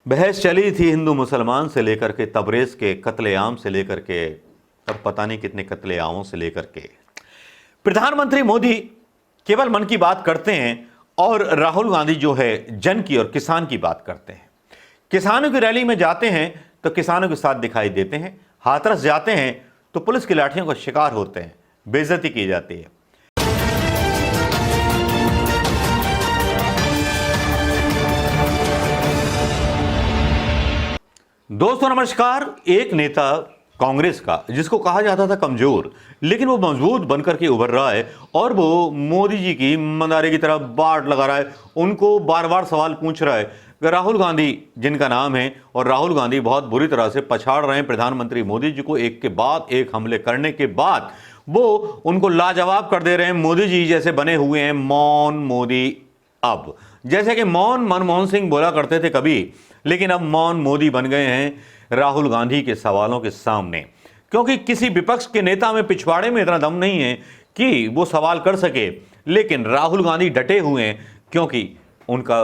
बहस चली थी हिंदू मुसलमान से लेकर के तबरेज़ के कत्लेआम से लेकर के और पता नहीं कितने कत्लेआमों से लेकर के। प्रधानमंत्री मोदी केवल मन की बात करते हैं और राहुल गांधी जो है जन की और किसान की बात करते हैं। किसानों की रैली में जाते हैं तो किसानों के साथ दिखाई देते हैं, हाथरस जाते हैं तो पुलिस की लाठियों का शिकार होते हैं, बेइज्जती की जाती है। दोस्तों नमस्कार। एक नेता कांग्रेस का जिसको कहा जाता था कमजोर, लेकिन वो मजबूत बनकर के उभर रहा है और वो मोदी जी की मंदारे की तरह बाट लगा रहा है, उनको बार बार सवाल पूछ रहा है कि राहुल गांधी जिनका नाम है, और राहुल गांधी बहुत बुरी तरह से पछाड़ रहे हैं प्रधानमंत्री मोदी जी को। एक के बाद एक हमले करने के बाद वो उनको लाजवाब कर दे रहे हैं। मोदी जी जैसे बने हुए हैं मौन मोदी, अब जैसे कि मौन मनमोहन सिंह बोला करते थे कभी, लेकिन अब मौन मोदी बन गए हैं राहुल गांधी के सवालों के सामने, क्योंकि किसी विपक्ष के नेता में पिछवाड़े में इतना दम नहीं है कि वो सवाल कर सके। लेकिन राहुल गांधी डटे हुए हैं, क्योंकि उनका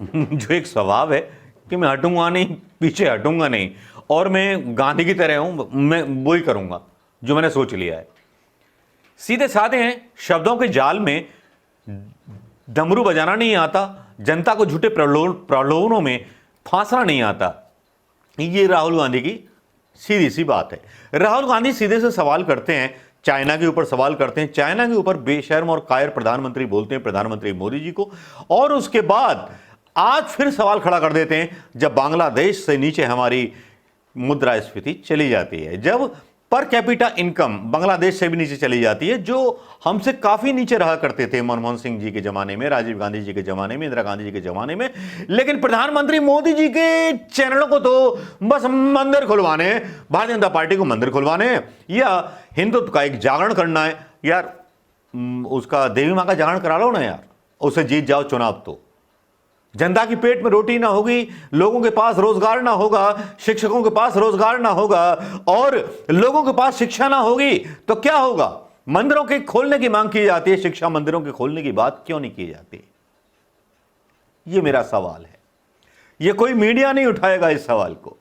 जो एक स्वभाव है कि मैं हटूंगा नहीं, पीछे हटूंगा नहीं, और मैं गांधी की तरह हूं, मैं वो ही करूंगा जो मैंने सोच लिया है। सीधे साधे हैं, शब्दों के जाल में डमरू बजाना नहीं आता, जनता को झूठे प्रलोभनों में फांसना नहीं आता। ये राहुल गांधी की सीधी सी बात है। राहुल गांधी सीधे से सवाल करते हैं, चाइना के ऊपर सवाल करते हैं, चाइना के ऊपर बेशर्म और कायर प्रधानमंत्री बोलते हैं प्रधानमंत्री मोदी जी को, और उसके बाद आज फिर सवाल खड़ा कर देते हैं जब बांग्लादेश से नीचे हमारी मुद्रास्फीति चली जाती है, जब पर कैपिटा इनकम बांग्लादेश से भी नीचे चली जाती है, जो हमसे काफी नीचे रहा करते थे मनमोहन सिंह जी के जमाने में, राजीव गांधी जी के जमाने में, इंदिरा गांधी जी के जमाने में। लेकिन प्रधानमंत्री मोदी जी के चैनलों को तो बस मंदिर खुलवाने, भारतीय जनता पार्टी को मंदिर खुलवाने या हिंदुत्व का एक जागरण करना है। यार उसका देवी मां का जागरण करा लो ना यार, उससे जीत जाओ चुनाव। तो जनता की पेट में रोटी ना होगी, लोगों के पास रोजगार ना होगा, शिक्षकों के पास रोजगार ना होगा और लोगों के पास शिक्षा ना होगी तो क्या होगा? मंदिरों के खोलने की मांग की जाती है, शिक्षा मंदिरों के खोलने की बात क्यों नहीं की जाती? यह मेरा सवाल है। यह कोई मीडिया नहीं उठाएगा इस सवाल को,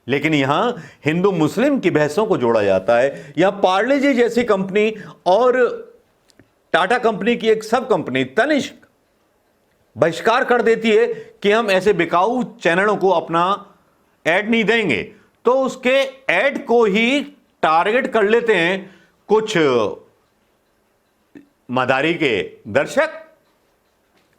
लेकिन यहां हिंदू मुस्लिम की बहसों को जोड़ा जाता है। यहां पार्ले जी जैसी कंपनी और टाटा कंपनी की एक सब कंपनी तनिष्क बहिष्कार कर देती है कि हम ऐसे बिकाऊ चैनलों को अपना ऐड नहीं देंगे, तो उसके ऐड को ही टारगेट कर लेते हैं कुछ मदारी के दर्शक।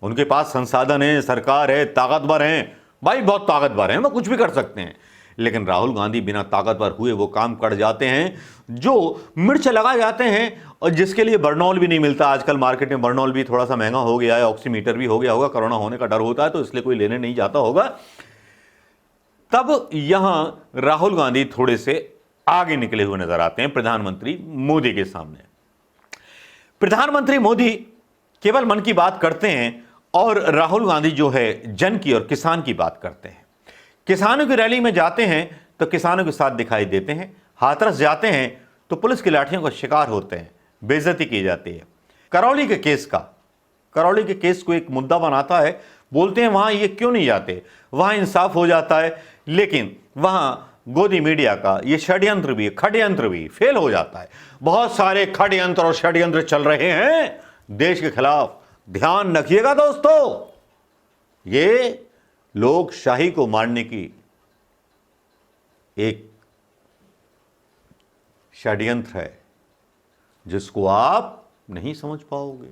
उनके पास संसाधन है, सरकार है, ताकतवर हैं, भाई बहुत ताकतवर हैं, वो कुछ भी कर सकते हैं। लेकिन राहुल गांधी बिना ताकतवर हुए वो काम कर जाते हैं जो मिर्च लगा जाते हैं, और जिसके लिए बर्नॉल भी नहीं मिलता। आजकल मार्केट में बर्नॉल भी थोड़ा सा महंगा हो गया है, ऑक्सीमीटर भी हो गया होगा, कोरोना होने का डर होता है तो इसलिए कोई लेने नहीं जाता होगा। तब यहां राहुल गांधी थोड़े से आगे निकले हुए नजर आते हैं प्रधानमंत्री मोदी के सामने। प्रधानमंत्री मोदी केवल मन की बात करते हैं और राहुल गांधी जो है जन की और किसान की बात करते हैं। किसानों की रैली में जाते हैं तो किसानों के साथ दिखाई देते हैं, हाथरस जाते हैं तो पुलिस की लाठियों का शिकार होते हैं, बेइज्जती की जाती है। करौली के केस को एक मुद्दा बनाता है, बोलते हैं वहां ये क्यों नहीं जाते, वहां इंसाफ हो जाता है। लेकिन वहां गोदी मीडिया का ये खड़यंत्र भी फेल हो जाता है। बहुत सारे खड़यंत्र और षड्यंत्र चल रहे हैं देश के खिलाफ। ध्यान रखिएगा दोस्तों, ये लोकशाही को मारने की एक षड्यंत्र है जिसको आप नहीं समझ पाओगे।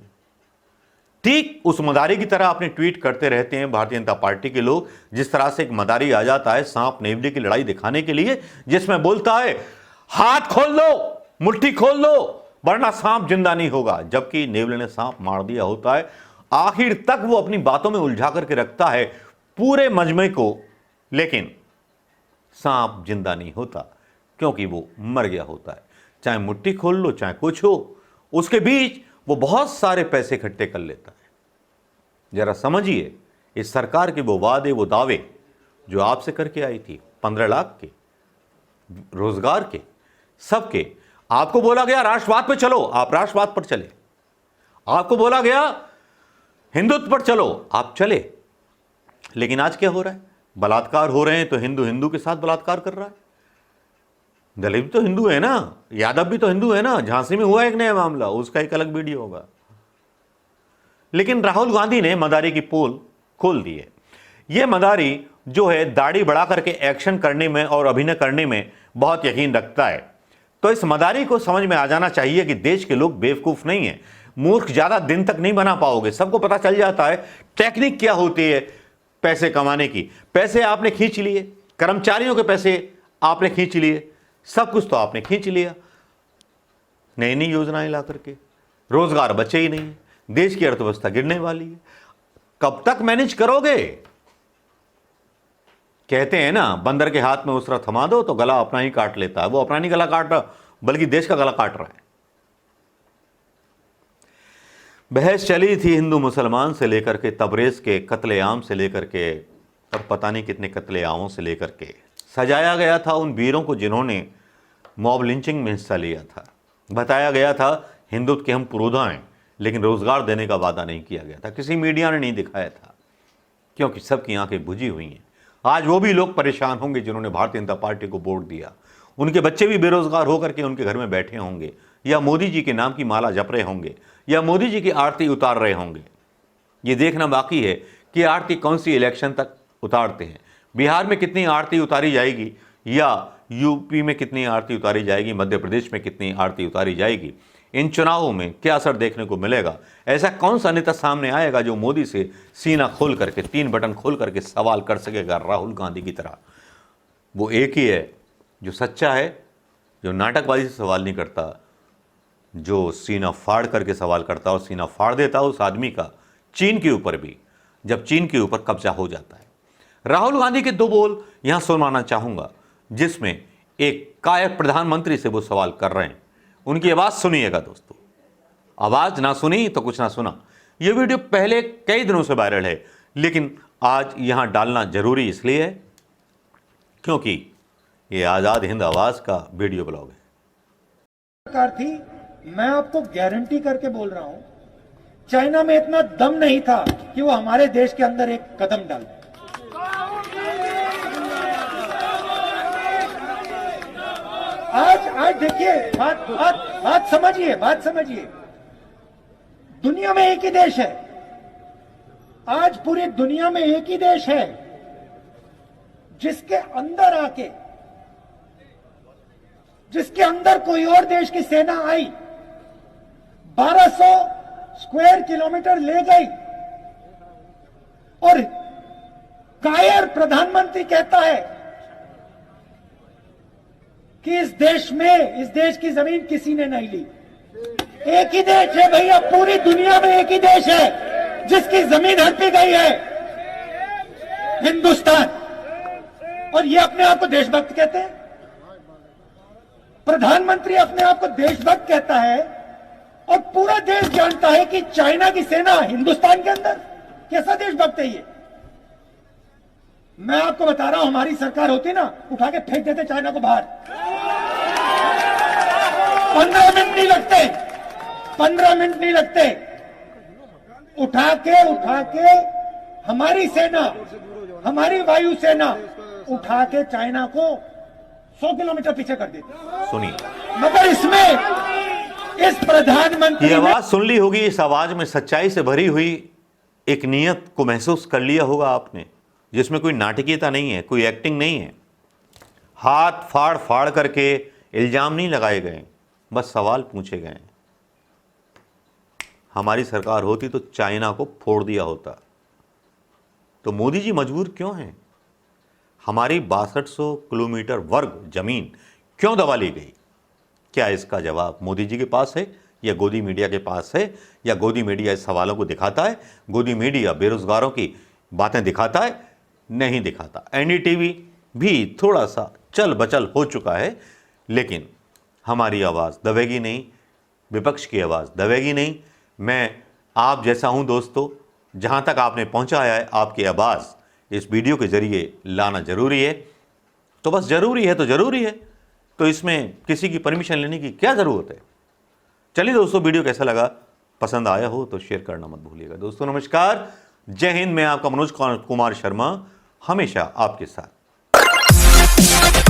ठीक उस मदारी की तरह अपने ट्वीट करते रहते हैं भारतीय जनता पार्टी के लोग, जिस तरह से एक मदारी आ जाता है सांप नेवले की लड़ाई दिखाने के लिए, जिसमें बोलता है हाथ खोल दो, मुट्ठी खोल दो, वरना सांप जिंदा नहीं होगा, जबकि नेवले ने सांप मार दिया होता है। आखिर तक वो अपनी बातों में उलझा करके रखता है पूरे मजमे को, लेकिन सांप जिंदा नहीं होता क्योंकि वो मर गया होता है। चाहे मुट्ठी खोल लो, चाहे कुछ हो, उसके बीच वो बहुत सारे पैसे इकट्ठे कर लेता है। जरा समझिए, इस सरकार के वो वादे, वो दावे जो आपसे करके आई थी, 15 लाख के, रोजगार के, सबके। आपको बोला गया राष्ट्रवाद पर चलो, आप राष्ट्रवाद पर चले। आपको बोला गया हिंदुत्व पर चलो, आप चले। लेकिन आज क्या हो रहा है? बलात्कार हो रहे हैं तो हिंदू हिंदू के साथ बलात्कार कर रहा है। दलित भी तो हिंदू है ना, यादव भी तो हिंदू है ना। झांसी में हुआ एक नया मामला, उसका एक अलग वीडियो होगा। लेकिन राहुल गांधी ने मदारी की पोल खोल दी है। यह मदारी जो है दाढ़ी बढ़ा करके एक्शन करने में और अभिनय करने में बहुत यकीन रखता है। तो इस मदारी को समझ में आ जाना चाहिए कि देश के लोग बेवकूफ नहीं है, मूर्ख ज्यादा दिन तक नहीं बना पाओगे। सबको पता चल जाता है टेक्निक क्या होती है पैसे कमाने की। पैसे आपने खींच लिए, कर्मचारियों के पैसे आपने खींच लिए, सब कुछ तो आपने खींच लिया। नई नई योजनाएं ला करके रोजगार बचे ही नहीं, देश की अर्थव्यवस्था गिरने वाली है। कब तक मैनेज करोगे? कहते हैं ना, बंदर के हाथ में उसरा थमा दो तो गला अपना ही काट लेता है। वो अपना नहीं गला काट रहा, बल्कि देश का गला काट रहा है। बहस चली थी हिंदू मुसलमान से लेकर के तबरेज के कत्लेआम से लेकर के और पता नहीं कितने कत्लेआमों से लेकर के। सजाया गया था उन वीरों को जिन्होंने मॉब लिंचिंग में हिस्सा लिया था। बताया गया था हिंदुत्व के हम पुरोधा हैं, लेकिन रोजगार देने का वादा नहीं किया गया था। किसी मीडिया ने नहीं दिखाया था, क्योंकि सबकी आंखें बुझी हुई हैं। आज वो भी लोग परेशान होंगे जिन्होंने भारतीय जनता पार्टी को वोट दिया। उनके बच्चे भी बेरोजगार होकर के उनके घर में बैठे होंगे, या मोदी जी के नाम की माला जप रहे होंगे, या मोदी जी की आरती उतार रहे होंगे। ये देखना बाकी है कि आरती कौन सी इलेक्शन तक उतारते हैं। बिहार में कितनी आरती उतारी जाएगी, या यूपी में कितनी आरती उतारी जाएगी, मध्य प्रदेश में कितनी आरती उतारी जाएगी। इन चुनावों में क्या असर देखने को मिलेगा? ऐसा कौन सा नेता सामने आएगा जो मोदी से सीना खोल करके, 3 बटन खोल करके सवाल कर सकेगा राहुल गांधी की तरह? वो एक ही है जो सच्चा है, जो नाटकबाजी से सवाल नहीं करता, जो सीना फाड़ करके सवाल करता और सीना फाड़ देता उस आदमी का चीन के ऊपर भी, जब चीन के ऊपर कब्जा हो जाता है। राहुल गांधी के 2 बोल यहां सुनवाना चाहूंगा, जिसमें एक कायर प्रधानमंत्री से वो सवाल कर रहे हैं। उनकी आवाज सुनिएगा दोस्तों। आवाज ना सुनी तो कुछ ना सुना। ये वीडियो पहले कई दिनों से वायरल है, लेकिन आज यहां डालना जरूरी इसलिए है क्योंकि ये आजाद हिंद आवाज का वीडियो ब्लॉग है। सरकार थी, मैं आपको गारंटी करके बोल रहा हूं, चाइना में इतना दम नहीं था कि वो हमारे देश के अंदर एक कदम डाल। आज देखिए, बात समझिए। दुनिया में एक ही देश है, आज पूरी दुनिया में एक ही देश है जिसके अंदर कोई और देश की सेना आई, 1200 स्क्वायर किलोमीटर ले गई, और कायर प्रधानमंत्री कहता है कि इस देश की जमीन किसी ने नहीं ली। एक ही देश है भैया, पूरी दुनिया में एक ही देश है जिसकी जमीन हड़पी गई है, हिंदुस्तान। और ये अपने आप को देशभक्त कहते हैं। प्रधानमंत्री अपने आप को देशभक्त कहता है, और पूरा देश जानता है कि चाइना की सेना हिंदुस्तान के अंदर। कैसा देशभक्त है ये? मैं आपको बता रहा हूं, हमारी सरकार होती ना, उठा के फेंक देते चाइना को बाहर। 15 मिनट नहीं लगते, उठा के हमारी सेना, हमारी वायुसेना उठा के चाइना को 100 किलोमीटर पीछे कर देती। सुनिए, मगर इसमें इस प्रधानमंत्री की आवाज सुन ली होगी। इस आवाज में सच्चाई से भरी हुई एक नियत को महसूस कर लिया होगा आपने, जिसमें कोई नाटकीयता नहीं है, कोई एक्टिंग नहीं है। हाथ फाड़ फाड़ करके इल्जाम नहीं लगाए गए, बस सवाल पूछे गए। हमारी सरकार होती तो चाइना को फोड़ दिया होता। तो मोदी जी मजबूर क्यों हैं? हमारी 6200 किलोमीटर वर्ग जमीन क्यों दबा ली गई? क्या इसका जवाब मोदी जी के पास है, या गोदी मीडिया के पास है? या गोदी मीडिया इस सवालों को दिखाता है? गोदी मीडिया बेरोजगारों की बातें दिखाता है? नहीं दिखाता। एनडीटीवी भी थोड़ा सा चल बचल हो चुका है, लेकिन हमारी आवाज़ दबेगी नहीं, विपक्ष की आवाज़ दबेगी नहीं। मैं आप जैसा हूं दोस्तों, जहां तक आपने पहुंचाया है आपकी आवाज़ इस वीडियो के जरिए लाना जरूरी है। तो बस जरूरी है तो जरूरी है, तो इसमें किसी की परमिशन लेने की क्या ज़रूरत है? चलिए दोस्तों, वीडियो कैसा लगा? पसंद आया हो तो शेयर करना मत भूलिएगा। दोस्तों नमस्कार, जय हिंद। मैं आपका मनोज कुमार शर्मा। हमेशा आपके साथ।